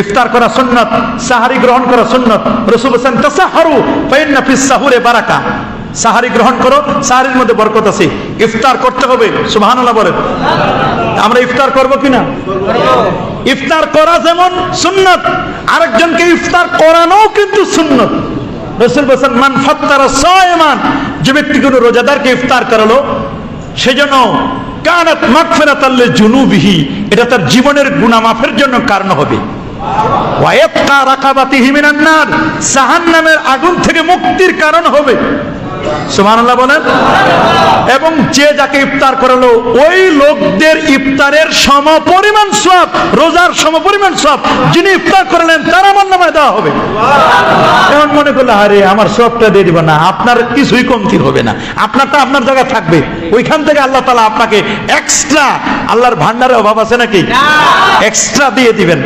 ইফতার করা সুন্নাত, সাহারি গ্রহণ করা সুন্নাত। রাসূল বলেছেন তাসাহহারু ফাইন্না ফিস সাহুরে বারাকা, সাহারি গ্রহণ করো, সাহারির মধ্যে বরকত আছে। ইফতার করতে হবে, সুবহানাল্লাহ বলেন। আমরা ইফতার করব কিনা? ইফতার করা যেমন সুন্নাত, আরেকজনকে ইফতার করানো কিন্তু সুন্নাত। রাসূল বলেছেন মান ফাত্তারা সায়মান, যে ব্যক্তি কোনো রোজাদারকে ইফতার করালো সেজন্য কানাত মাগফিরাতাল লিজুনুবিহি, এটা তার জীবনের গুনাহ মাফের জন্য কারণ হবে। ওয়া ইয়াতকা রাকাবাতিহি মিনান নার, জাহান্নামের আগুন থেকে মুক্তির কারণ হবে। সুবহানাল্লাহ বলেন। এবং যে যাকে ইফতার করালো ওই লোকদের ইফতারের সমপরিমাণ সওয়াব, রোজার সমপরিমাণ সওয়াব যিনি ইফতার করলেন তার আমলনামায় দেওয়া হবে। এখন মনে করলে আরে আমার সওয়াবটা দিয়ে দিব না, আপনার কিছুই কমতি হবে না, আপনারটা আপনার জায়গায় থাকবে। ওইখান থেকে আল্লাহ তাআলা আপনাকে এক্সট্রা, আল্লাহর ভান্ডারে অভাব আছে নাকি, এক্সট্রা দিয়ে দিবেন।